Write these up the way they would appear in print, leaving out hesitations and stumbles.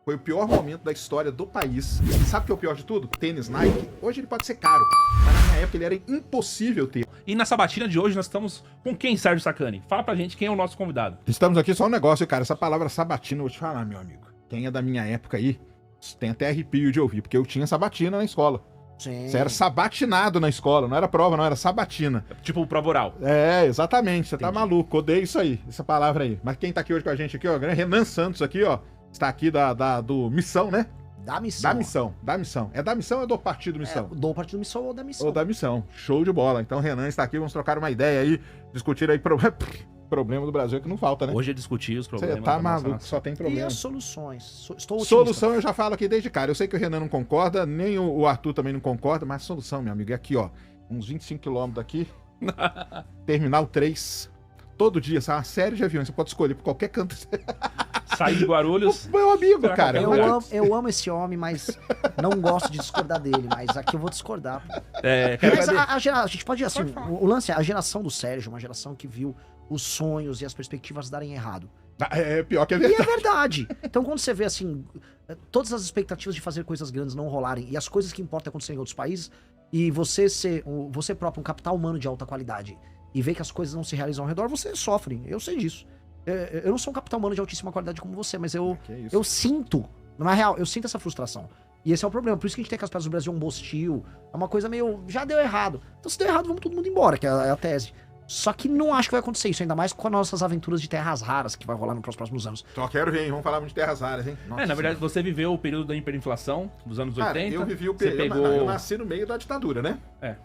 Foi o pior momento da história do país. E sabe o que é o pior de tudo? Tênis Nike. Hoje ele pode ser caro, mas na minha época ele era impossível ter. E na sabatina de hoje nós estamos com quem, Sérgio Sacani? Fala pra gente quem é o nosso convidado. Estamos aqui só um negócio, cara. Essa palavra sabatina, eu vou te falar, meu amigo. Quem é da minha época aí, tem até arrepio de ouvir, porque eu tinha sabatina na escola. Sim. Você era sabatinado na escola, não era prova, não, era sabatina. Tipo prova oral. É, exatamente, você tá Entendi. maluco, odeio isso aí, essa palavra aí. Mas quem tá aqui hoje com a gente aqui, ó, Renan Santos aqui, ó, está aqui do Missão, né? Da missão. Da Missão. É da Missão ou é do Partido Missão? Do Partido Missão ou da missão? Ou da Missão. Show de bola. Então, Renan está aqui, vamos trocar uma ideia aí, discutir aí problema do Brasil que não falta, né? Hoje é discutir os problemas. Você tá da nossa maluco, nação. só tem E problema. as soluções? Estou otimista. Solução eu já falo aqui desde cara. Eu sei que o Renan não concorda, nem o Arthur também não concorda, mas a solução, meu amigo, é aqui, ó. Uns 25 quilômetros daqui. Terminal 3. Todo dia, sabe? Uma série de aviões. Você pode escolher por qualquer canto. Sair de Guarulhos. Meu amigo, Será que cara. Eu amo esse homem, mas não gosto de discordar dele. Mas aqui eu vou discordar. Mas a gente pode, assim, o lance é a geração do Sérgio, uma geração que viu os sonhos e as perspectivas darem errado. É pior que é E é verdade. verdade. Então quando você vê, assim, todas as expectativas de fazer coisas grandes não rolarem e as coisas que importam acontecerem em outros países e você ser, você próprio, um capital humano de alta qualidade e ver que as coisas não se realizam ao redor, você sofre. Eu sei disso. Eu não sou um capital humano de altíssima qualidade como você, mas eu sinto, na real, eu sinto essa frustração. E esse é o problema. Por isso que a gente tem aquelas pedras do Brasil um hostil. É uma coisa meio. Já deu errado. Então, se deu errado, vamos todo mundo embora, que é a tese. Só que não acho que vai acontecer isso, ainda mais com as nossas aventuras de terras raras que vai rolar nos próximos anos. Só quero ver, hein? Vamos falar muito de terras raras, hein? Na verdade, você viveu o período da hiperinflação dos anos Cara, 80. eu vivi o Você período. pegou... Eu nasci no meio da ditadura, né? É.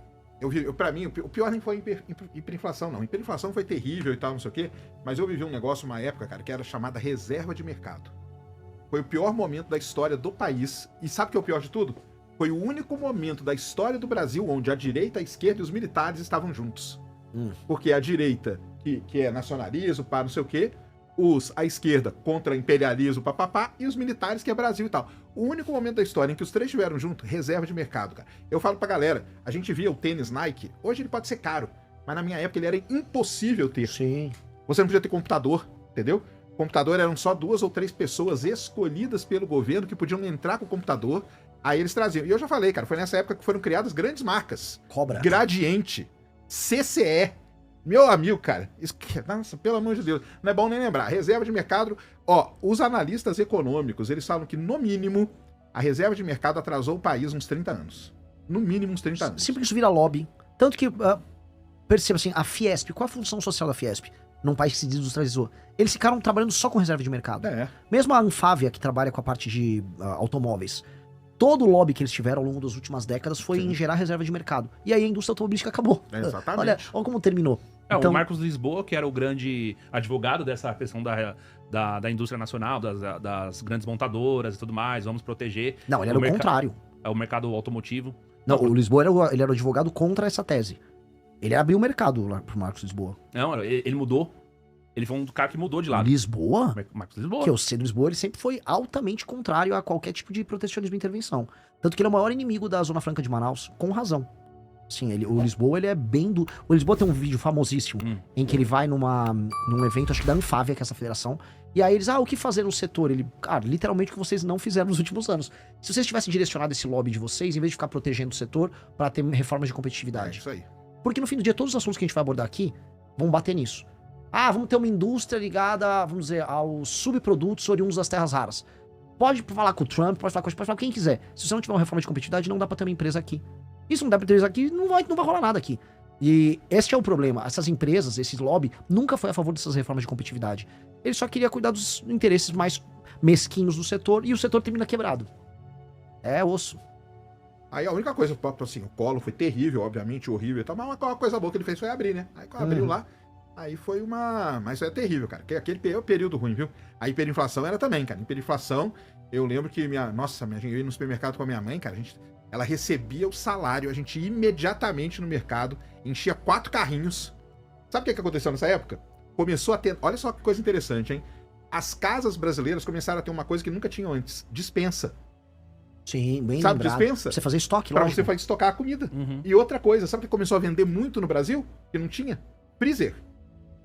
Pra mim, o pior nem foi hiperinflação, não. Hiperinflação foi terrível e tal, não sei o quê. Mas eu vivi um negócio, uma época, cara, que era chamada reserva de mercado. Foi o pior momento da história do país. E sabe o que é o pior de tudo? Foi o único momento da história do Brasil onde a direita, a esquerda e os militares estavam juntos. Porque a direita, que é nacionalismo, pá, não sei o quê, a esquerda contra imperialismo, papapá, e os militares, que é Brasil e tal. O único momento da história em que os três estiveram juntos, reserva de mercado, cara. Eu falo pra galera, a gente via o tênis Nike, hoje ele pode ser caro, mas na minha época ele era impossível ter. Sim. Você não podia ter computador, entendeu? Computador eram só 2 ou 3 pessoas escolhidas pelo governo que podiam entrar com o computador, aí eles traziam. E eu já falei, cara, foi nessa época que foram criadas grandes marcas. Cobra. Gradiente, CCE. Meu amigo, cara, nossa, pelo amor de Deus, não é bom nem lembrar. Reserva de mercado, ó, os analistas econômicos, eles falam que, no mínimo, a reserva de mercado atrasou o país uns 30 anos. No mínimo, uns 30 anos. Sempre que isso vira lobby. Tanto que, perceba assim, a Fiesp, qual a função social da Fiesp? Num país que se desindustrializou. Eles ficaram trabalhando só com reserva de mercado. É. Mesmo a Anfávia, que trabalha com a parte de automóveis, todo o lobby que eles tiveram ao longo das últimas décadas foi em gerar reserva de mercado. E aí a indústria automobilística acabou. Exatamente. Olha como terminou. O Marcos Lisboa, que era o grande advogado dessa questão da indústria nacional, das grandes montadoras e tudo mais, vamos proteger. Não, ele era o contrário. É o mercado automotivo. Não, o Lisboa ele era o advogado contra essa tese. Ele abriu o mercado lá pro Marcos Lisboa. Não, ele mudou. Ele foi um cara que mudou de lado. Lisboa? Marcos Lisboa. Que eu sei do Lisboa, ele sempre foi altamente contrário a qualquer tipo de protecionismo e intervenção. Tanto que ele é o maior inimigo da Zona Franca de Manaus, com razão. Sim, o Lisboa, ele é bem do... O Lisboa tem um vídeo famosíssimo, em que ele vai num evento, acho que da Anfávia, que é essa federação, e aí eles, o que fazer no setor? Ele, cara, literalmente o que vocês não fizeram nos últimos anos. Se vocês tivessem direcionado esse lobby de vocês, em vez de ficar protegendo o setor, para ter reformas de competitividade. É isso aí. Porque no fim do dia, todos os assuntos que a gente vai abordar aqui vão bater nisso. Vamos ter uma indústria ligada, vamos dizer, aos subprodutos oriundos das terras raras. Pode falar com o Trump, pode falar com quem quiser. Se você não tiver uma reforma de competitividade, não dá pra ter uma empresa aqui. E se não dá pra ter empresa aqui, não vai rolar nada aqui. E este é o problema. Essas empresas, esses lobby, nunca foi a favor dessas reformas de competitividade. Ele só queria cuidar dos interesses mais mesquinhos do setor e o setor termina quebrado. É osso. Aí a única coisa, assim, o Collor foi terrível, obviamente, horrível e tal, mas uma coisa boa que ele fez foi abrir, né? Aí quando abriu lá, aí foi uma... Mas é terrível, cara, que aquele período ruim, viu? A hiperinflação era também, cara. Hiperinflação, eu lembro que eu ia no supermercado com a minha mãe, cara, ela recebia o salário, a gente ia imediatamente no mercado, enchia 4 carrinhos. Sabe o que aconteceu nessa época? Começou a ter... Olha só que coisa interessante, hein? As casas brasileiras começaram a ter uma coisa que nunca tinham antes, despensa. Sim, bem Sabe, lembrado. despensa? Pra você fazer estoque, Pra lógico. você estocar a comida. E outra coisa, sabe o que começou a vender muito no Brasil? Que não tinha? Freezer.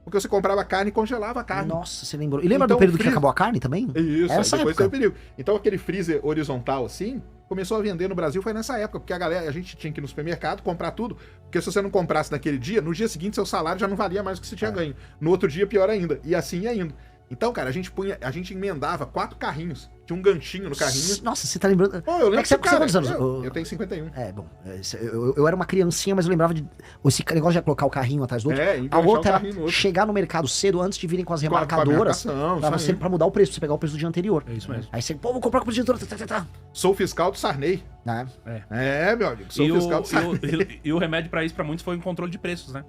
Porque você comprava carne e congelava a carne. Nossa, você lembrou. E lembra Então, do período que freezer- acabou a carne também? Isso, Essa aí depois época. teve o período. Então aquele freezer horizontal assim, começou a vender no Brasil foi nessa época, porque a gente tinha que ir no supermercado comprar tudo, porque se você não comprasse naquele dia, no dia seguinte seu salário já não valia mais o que você tinha ganho. No outro dia pior ainda, e assim ia indo. Então, cara, a gente emendava 4 carrinhos, tinha um ganchinho no carrinho. Nossa, você tá lembrando. Pô, eu lembro que você cara, quantos anos? eu tenho 51. É, bom, eu era uma criancinha, mas eu lembrava de esse negócio de colocar o carrinho atrás do outro. É, A enganchar o outra carrinho no era outro. chegar no mercado cedo antes de virem com as Com a remarcadoras marcação, pra, isso aí. pra mudar o preço, pra você pegar o preço do dia anterior. É isso mesmo. Aí você, pô, vou comprar com o preço do dia anterior. Sou fiscal do Sarney. Né? Meu amigo, sou E fiscal do Sarney. e o remédio pra isso, pra muitos, foi um controle de preços, né?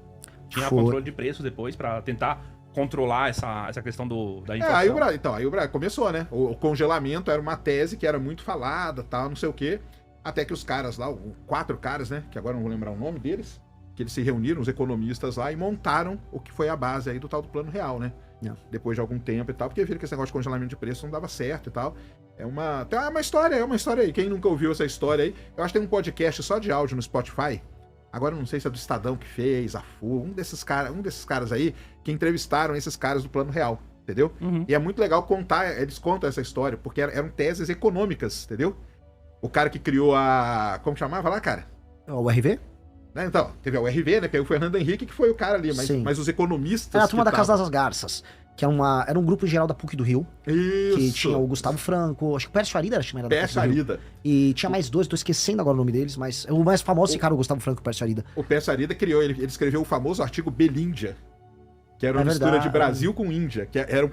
Tinha Foi. controle de preços depois pra tentar controlar essa questão da inflação. Aí o Brasil começou, né? O congelamento era uma tese que era muito falada, tal, não sei o quê. Até que os caras lá, 4 caras, né? Que agora não vou lembrar o nome deles, que eles se reuniram, os economistas lá, e montaram o que foi a base aí do tal do Plano Real, né? Depois de algum tempo e tal, porque viram que esse negócio de congelamento de preço não dava certo e tal. É uma história aí. Quem nunca ouviu essa história aí, eu acho que tem um podcast só de áudio no Spotify. Agora eu não sei se é do Estadão que fez, a FU, um desses caras aí que entrevistaram esses caras do Plano Real, entendeu? Uhum. E é muito legal eles contam essa história, porque eram teses econômicas, entendeu? O cara que criou como chamava lá, cara? O RV? Né, então, teve a URV, né? Que é o Fernando Henrique, que foi o cara ali, Sim. mas os economistas. Era a turma que da Casa tavam- das Garças, que era um grupo geral da PUC do Rio, Isso. que tinha o Gustavo Franco, acho que o Pércio Arida era da Pércio PUC do Rio. Arida. E tinha mais 2, tô esquecendo agora o nome deles, mas o mais famoso ficaram o Gustavo Franco e o Pércio Arida. O Pércio Arida criou, ele escreveu o famoso artigo Belíndia, que era uma mistura verdade. de Brasil com Índia, que era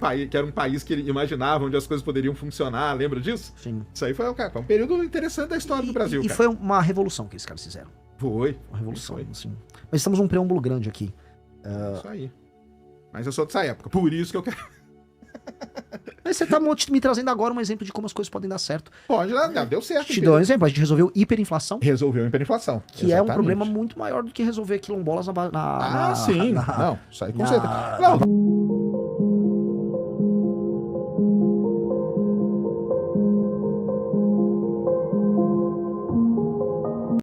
um país que ele imaginava onde as coisas poderiam funcionar, lembra disso? Sim. Isso aí foi um período interessante da história do Brasil, E cara. foi uma revolução que esses caras fizeram. Foi. Uma revolução, Foi. assim. Mas estamos num preâmbulo grande aqui. Isso aí. Mas eu sou dessa época, por isso que eu quero... Mas você tá me trazendo agora um exemplo de como as coisas podem dar certo. Pode, deu certo. Te dou um exemplo, a gente resolveu hiperinflação, Resolveu a hiperinflação. que é um Exatamente. problema muito maior do que resolver quilombolas Sim. Não, isso aí com certeza. Não,